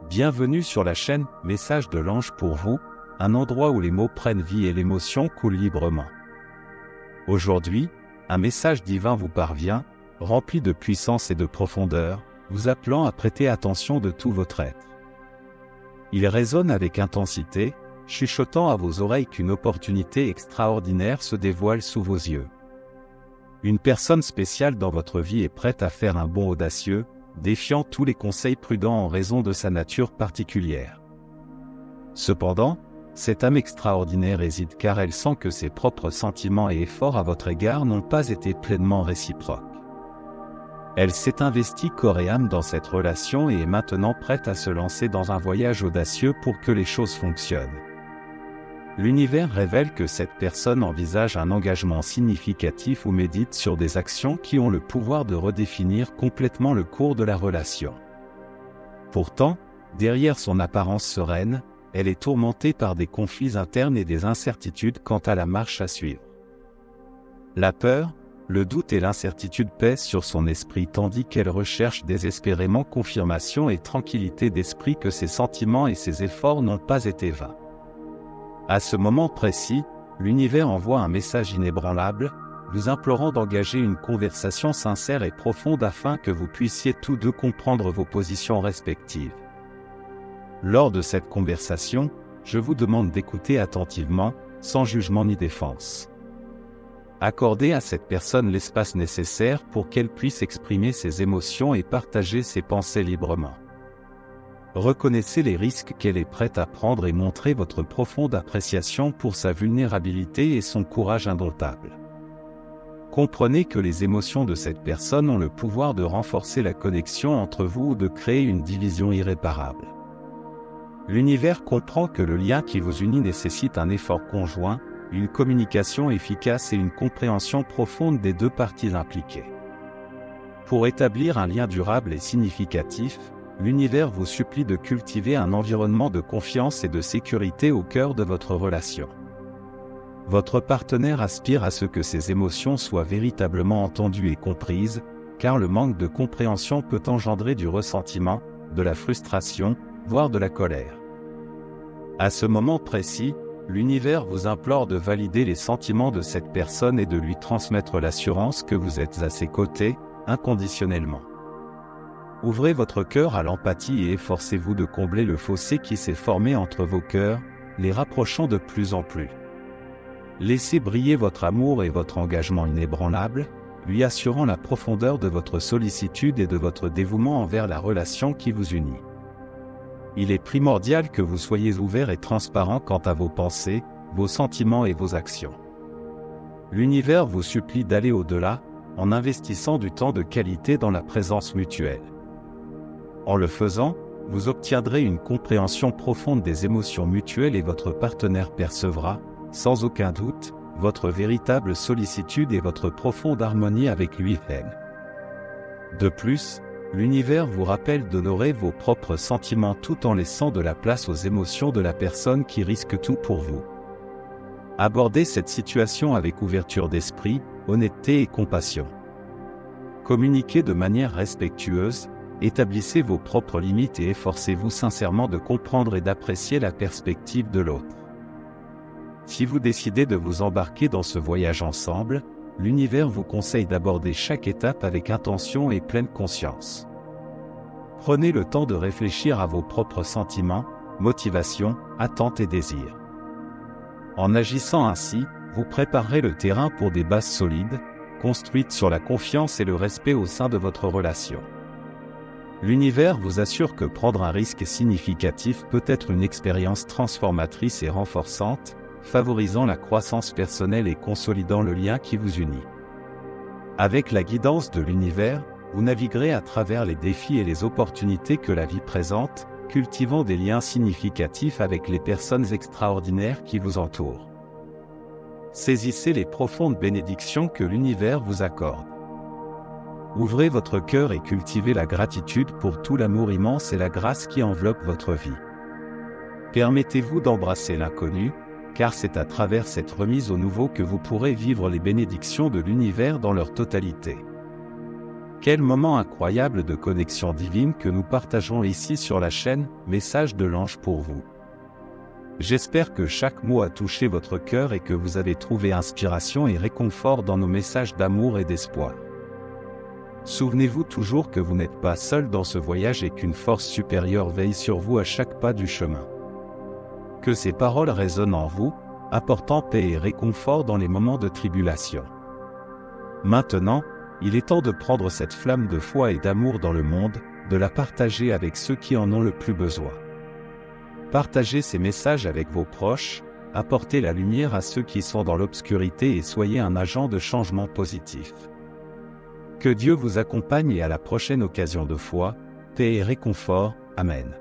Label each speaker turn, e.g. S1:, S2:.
S1: Bienvenue sur la chaîne Message de l'Ange pour vous, un endroit où les mots prennent vie et l'émotion coule librement. Aujourd'hui, un message divin vous parvient, rempli de puissance et de profondeur, vous appelant à prêter attention de tout votre être. Il résonne avec intensité, chuchotant à vos oreilles qu'une opportunité extraordinaire se dévoile sous vos yeux. Une personne spéciale dans votre vie est prête à faire un bond audacieux, défiant tous les conseils prudents en raison de sa nature particulière. Cependant, cette âme extraordinaire hésite car elle sent que ses propres sentiments et efforts à votre égard n'ont pas été pleinement réciproques. Elle s'est investie corps et âme dans cette relation et est maintenant prête à se lancer dans un voyage audacieux pour que les choses fonctionnent. L'univers révèle que cette personne envisage un engagement significatif ou médite sur des actions qui ont le pouvoir de redéfinir complètement le cours de la relation. Pourtant, derrière son apparence sereine, elle est tourmentée par des conflits internes et des incertitudes quant à la marche à suivre. La peur, le doute et l'incertitude pèsent sur son esprit tandis qu'elle recherche désespérément confirmation et tranquillité d'esprit que ses sentiments et ses efforts n'ont pas été vains. À ce moment précis, l'univers envoie un message inébranlable, vous implorant d'engager une conversation sincère et profonde afin que vous puissiez tous deux comprendre vos positions respectives. Lors de cette conversation, je vous demande d'écouter attentivement, sans jugement ni défense. Accordez à cette personne l'espace nécessaire pour qu'elle puisse exprimer ses émotions et partager ses pensées librement. Reconnaissez les risques qu'elle est prête à prendre et montrez votre profonde appréciation pour sa vulnérabilité et son courage indomptable. Comprenez que les émotions de cette personne ont le pouvoir de renforcer la connexion entre vous ou de créer une division irréparable. L'univers comprend que le lien qui vous unit nécessite un effort conjoint, une communication efficace et une compréhension profonde des deux parties impliquées. Pour établir un lien durable et significatif, l'univers vous supplie de cultiver un environnement de confiance et de sécurité au cœur de votre relation. Votre partenaire aspire à ce que ses émotions soient véritablement entendues et comprises, car le manque de compréhension peut engendrer du ressentiment, de la frustration, voire de la colère. À ce moment précis, l'univers vous implore de valider les sentiments de cette personne et de lui transmettre l'assurance que vous êtes à ses côtés, inconditionnellement. Ouvrez votre cœur à l'empathie et efforcez-vous de combler le fossé qui s'est formé entre vos cœurs, les rapprochant de plus en plus. Laissez briller votre amour et votre engagement inébranlable, lui assurant la profondeur de votre sollicitude et de votre dévouement envers la relation qui vous unit. Il est primordial que vous soyez ouvert et transparent quant à vos pensées, vos sentiments et vos actions. L'univers vous supplie d'aller au-delà, en investissant du temps de qualité dans la présence mutuelle. En le faisant, vous obtiendrez une compréhension profonde des émotions mutuelles et votre partenaire percevra, sans aucun doute, votre véritable sollicitude et votre profonde harmonie avec lui-même. De plus, l'univers vous rappelle d'honorer vos propres sentiments tout en laissant de la place aux émotions de la personne qui risque tout pour vous. Abordez cette situation avec ouverture d'esprit, honnêteté et compassion. Communiquez de manière respectueuse, établissez vos propres limites et efforcez-vous sincèrement de comprendre et d'apprécier la perspective de l'autre. Si vous décidez de vous embarquer dans ce voyage ensemble, l'univers vous conseille d'aborder chaque étape avec intention et pleine conscience. Prenez le temps de réfléchir à vos propres sentiments, motivations, attentes et désirs. En agissant ainsi, vous préparerez le terrain pour des bases solides, construites sur la confiance et le respect au sein de votre relation. L'univers vous assure que prendre un risque significatif peut être une expérience transformatrice et renforçante, favorisant la croissance personnelle et consolidant le lien qui vous unit. Avec la guidance de l'univers, vous naviguerez à travers les défis et les opportunités que la vie présente, cultivant des liens significatifs avec les personnes extraordinaires qui vous entourent. Saisissez les profondes bénédictions que l'univers vous accorde. Ouvrez votre cœur et cultivez la gratitude pour tout l'amour immense et la grâce qui enveloppe votre vie. Permettez-vous d'embrasser l'inconnu, car c'est à travers cette remise au nouveau que vous pourrez vivre les bénédictions de l'univers dans leur totalité. Quel moment incroyable de connexion divine que nous partageons ici sur la chaîne Message de l'Ange pour vous. J'espère que chaque mot a touché votre cœur et que vous avez trouvé inspiration et réconfort dans nos messages d'amour et d'espoir. Souvenez-vous toujours que vous n'êtes pas seul dans ce voyage et qu'une force supérieure veille sur vous à chaque pas du chemin. Que ces paroles résonnent en vous, apportant paix et réconfort dans les moments de tribulation. Maintenant, il est temps de prendre cette flamme de foi et d'amour dans le monde, de la partager avec ceux qui en ont le plus besoin. Partagez ces messages avec vos proches, apportez la lumière à ceux qui sont dans l'obscurité et soyez un agent de changement positif. Que Dieu vous accompagne et à la prochaine occasion de foi, paix et réconfort. Amen.